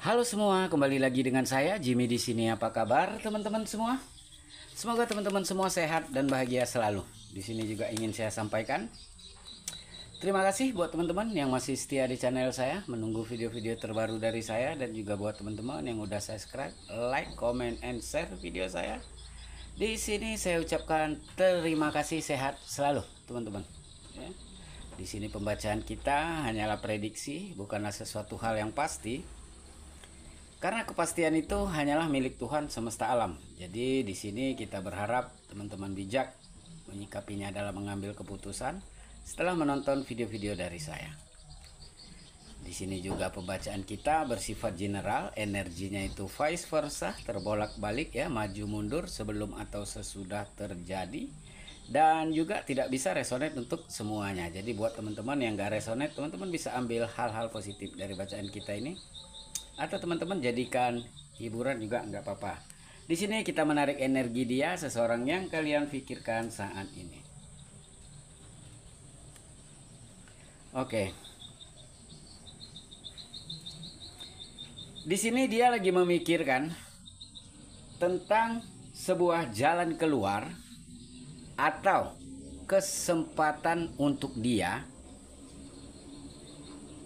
Halo semua, kembali lagi dengan saya Jimmy di sini. Apa kabar teman-teman semua? Semoga teman-teman semua sehat dan bahagia selalu. Di sini juga ingin saya sampaikan terima kasih buat teman-teman yang masih setia di channel saya, menunggu video-video terbaru dari saya, dan juga buat teman-teman yang udah subscribe, like, comment, and share video saya. Di sini saya ucapkan terima kasih, sehat selalu teman-teman. Ya. Di sini pembacaan kita hanyalah prediksi, bukanlah sesuatu hal yang pasti. Karena kepastian itu hanyalah milik Tuhan semesta alam. Jadi di sini kita berharap teman-teman bijak menyikapinya dalam mengambil keputusan setelah menonton video-video dari saya. Di sini juga pembacaan kita bersifat general, energinya itu vice versa, terbolak-balik ya, maju mundur sebelum atau sesudah terjadi, dan juga tidak bisa resonate untuk semuanya. Jadi buat teman-teman yang gak resonate, teman-teman bisa ambil hal-hal positif dari bacaan kita ini, atau teman-teman jadikan hiburan juga nggak apa-apa. Di sini kita menarik energi dia, seseorang yang kalian pikirkan saat ini. Oke. Di sini dia lagi memikirkan tentang sebuah jalan keluar atau kesempatan untuk dia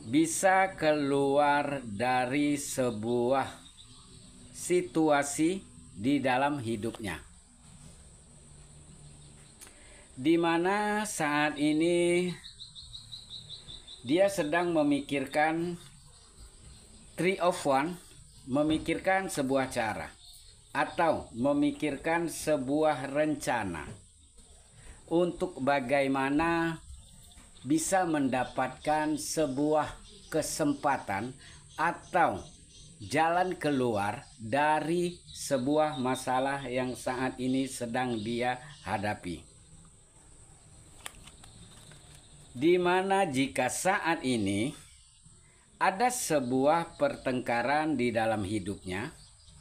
bisa keluar dari sebuah situasi di dalam hidupnya, di mana saat ini dia sedang memikirkan Three of One, memikirkan sebuah cara atau memikirkan sebuah rencana untuk bagaimana bisa mendapatkan sebuah kesempatan atau jalan keluar dari sebuah masalah yang saat ini sedang dia hadapi. Di mana jika saat ini ada sebuah pertengkaran di dalam hidupnya,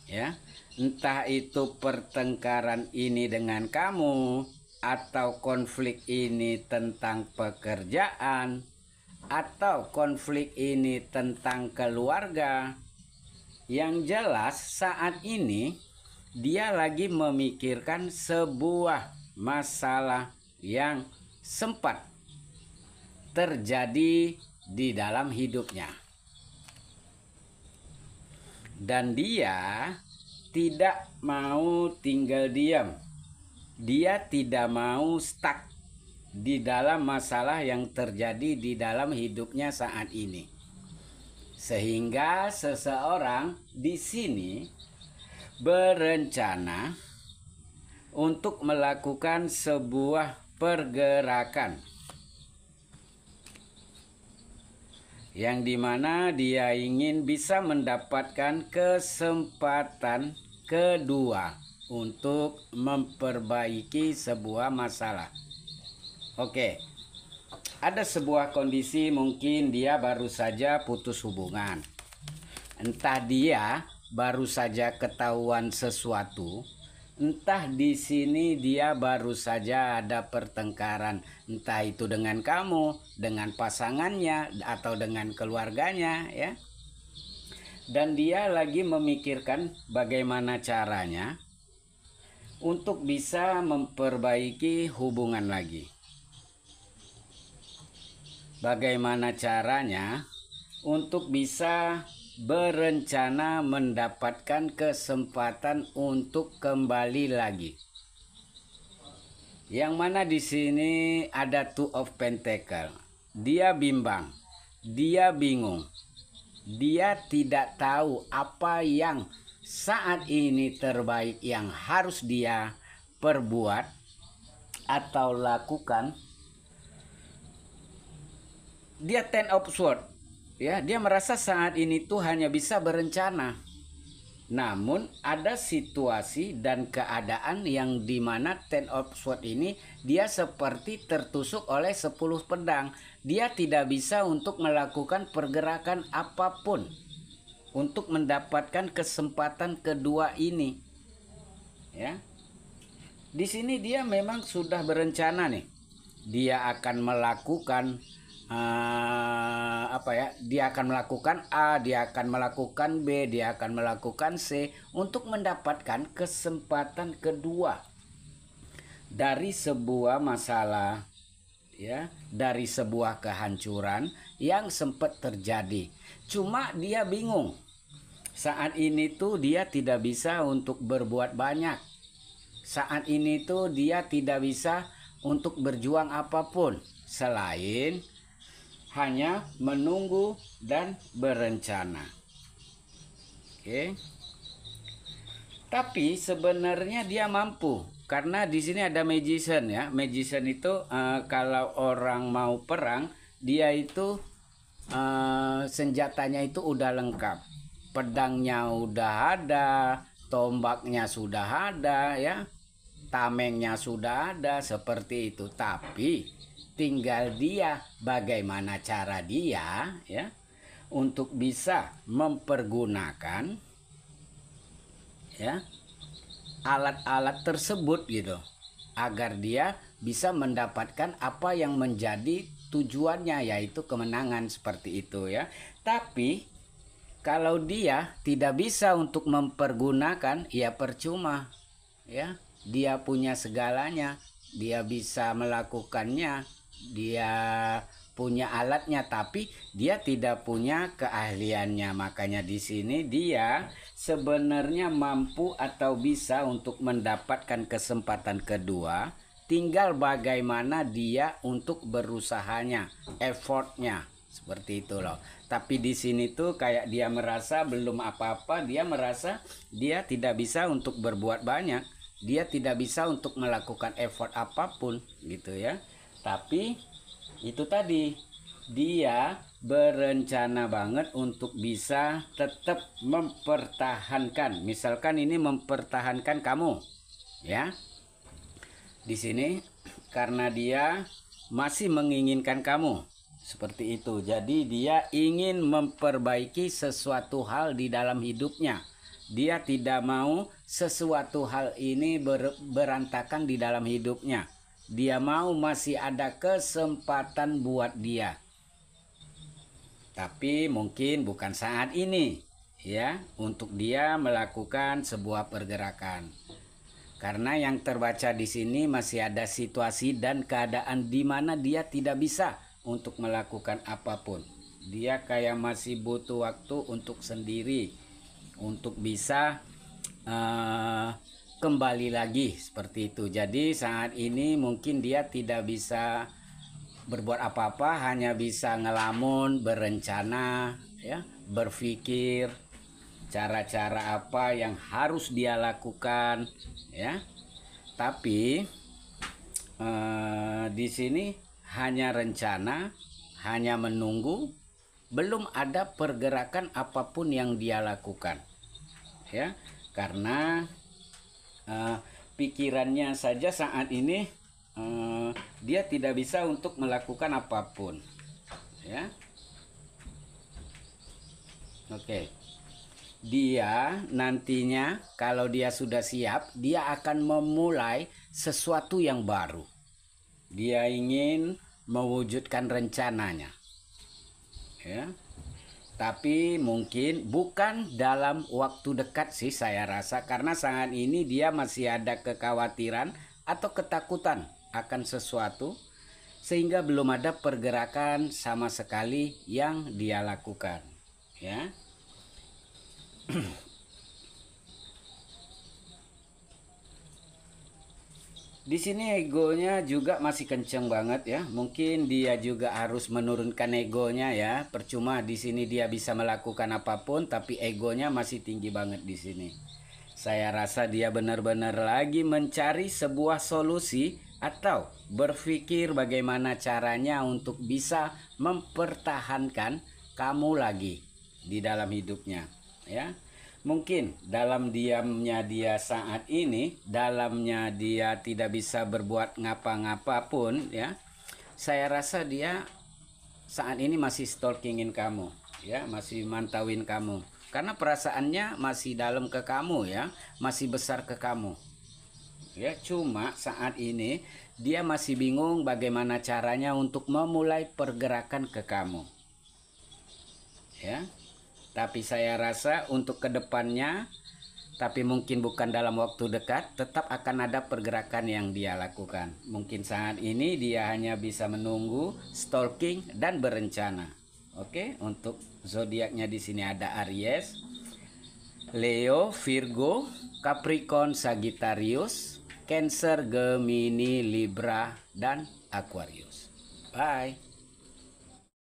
ya, entah itu pertengkaran ini dengan kamu, atau konflik ini tentang pekerjaan, atau konflik ini tentang keluarga. Yang jelas saat ini dia lagi memikirkan sebuah masalah yang sempat terjadi di dalam hidupnya. Dan dia tidak mau tinggal diam. Dia tidak mau stuck di dalam masalah yang terjadi di dalam hidupnya saat ini. Sehingga seseorang di sini berencana untuk melakukan sebuah pergerakan yang dimana dia ingin bisa mendapatkan kesempatan kedua untuk memperbaiki sebuah masalah. Oke, ada sebuah kondisi, mungkin dia baru saja putus hubungan. Entah dia baru saja ketahuan sesuatu, entah di sini dia baru saja ada pertengkaran, entah itu dengan kamu, dengan pasangannya, atau dengan keluarganya, ya. Dan dia lagi memikirkan bagaimana caranya untuk bisa memperbaiki hubungan lagi. Bagaimana caranya untuk bisa berencana mendapatkan kesempatan untuk kembali lagi. Yang mana di sini ada Two of Pentacles. Dia bimbang, dia bingung. Dia tidak tahu apa yang saat ini terbaik yang harus dia perbuat atau lakukan. Dia Ten of Swords, ya, dia merasa saat ini tuh hanya bisa berencana. Namun ada situasi dan keadaan yang dimana Ten of Swords ini dia seperti tertusuk oleh 10 pedang. Dia tidak bisa untuk melakukan pergerakan apapun untuk mendapatkan kesempatan kedua ini. Ya. Di sini dia memang sudah berencana nih. Dia akan melakukan apa ya, dia akan melakukan A, dia akan melakukan B, dia akan melakukan C untuk mendapatkan kesempatan kedua dari sebuah masalah, ya, dari sebuah kehancuran yang sempat terjadi. Cuma dia bingung. Saat ini tuh dia tidak bisa untuk berbuat banyak. Saat ini tuh dia tidak bisa untuk berjuang apapun selain hanya menunggu dan berencana. Oke. Tapi sebenarnya dia mampu, karena di sini ada magician ya. Magician itu kalau orang mau perang, dia itu senjatanya itu udah lengkap. Pedangnya udah ada, tombaknya sudah ada ya. Tamengnya sudah ada, seperti itu. Tapi tinggal dia bagaimana cara dia ya untuk bisa mempergunakan ya alat-alat tersebut gitu, agar dia bisa mendapatkan apa yang menjadi tujuannya, yaitu kemenangan, seperti itu ya. Tapi kalau dia tidak bisa untuk mempergunakan, ya percuma ya. Dia punya segalanya, dia bisa melakukannya, dia punya alatnya, tapi dia tidak punya keahliannya. Makanya di sini dia sebenarnya mampu atau bisa untuk mendapatkan kesempatan kedua, tinggal bagaimana dia untuk berusahanya, effortnya, seperti itu loh. Tapi di sini tuh kayak dia merasa belum apa-apa, dia merasa dia tidak bisa untuk berbuat banyak, dia tidak bisa untuk melakukan effort apapun gitu ya. Tapi itu tadi, dia berencana banget untuk bisa tetap mempertahankan. Misalkan ini mempertahankan kamu ya. Di sini karena dia masih menginginkan kamu, seperti itu. Jadi dia ingin memperbaiki sesuatu hal di dalam hidupnya. Dia tidak mau sesuatu hal ini berantakan di dalam hidupnya. Dia mau masih ada kesempatan buat dia. Tapi mungkin bukan saat ini ya untuk dia melakukan sebuah pergerakan. Karena yang terbaca di sini masih ada situasi dan keadaan di mana dia tidak bisa untuk melakukan apapun. Dia kayak masih butuh waktu untuk sendiri, untuk bisa kembali lagi, seperti itu. Jadi saat ini mungkin dia tidak bisa berbuat apa-apa, hanya bisa ngelamun, berencana ya, berpikir cara-cara apa yang harus dia lakukan ya. Tapi di sini hanya rencana, hanya menunggu, belum ada pergerakan apapun yang dia lakukan ya. Karena pikirannya saja saat ini dia tidak bisa untuk melakukan apapun ya. Oke. Dia nantinya kalau dia sudah siap, dia akan memulai sesuatu yang baru. Dia ingin mewujudkan rencananya ya. Tapi mungkin bukan dalam waktu dekat sih saya rasa, karena saat ini dia masih ada kekhawatiran atau ketakutan akan sesuatu, sehingga belum ada pergerakan sama sekali yang dia lakukan ya. Di sini egonya juga masih kenceng banget ya. Mungkin dia juga harus menurunkan egonya ya. Percuma di sini dia bisa melakukan apapun, tapi egonya masih tinggi banget di sini. Saya rasa dia benar-benar lagi mencari sebuah solusi atau berpikir bagaimana caranya untuk bisa mempertahankan kamu lagi di dalam hidupnya ya. Mungkin dalam diamnya dia saat ini, dalamnya dia tidak bisa berbuat ngapa-ngapa pun ya. Saya rasa dia saat ini masih stalkingin kamu ya, masih mantauin kamu. Karena perasaannya masih dalam ke kamu ya, masih besar ke kamu. Ya, cuma saat ini dia masih bingung bagaimana caranya untuk memulai pergerakan ke kamu. Ya. Tapi saya rasa untuk kedepannya, tapi mungkin bukan dalam waktu dekat, tetap akan ada pergerakan yang dia lakukan. Mungkin saat ini dia hanya bisa menunggu, stalking, dan berencana. Oke, untuk zodiaknya di sini ada Aries, Leo, Virgo, Capricorn, Sagittarius, Cancer, Gemini, Libra, dan Aquarius. Bye.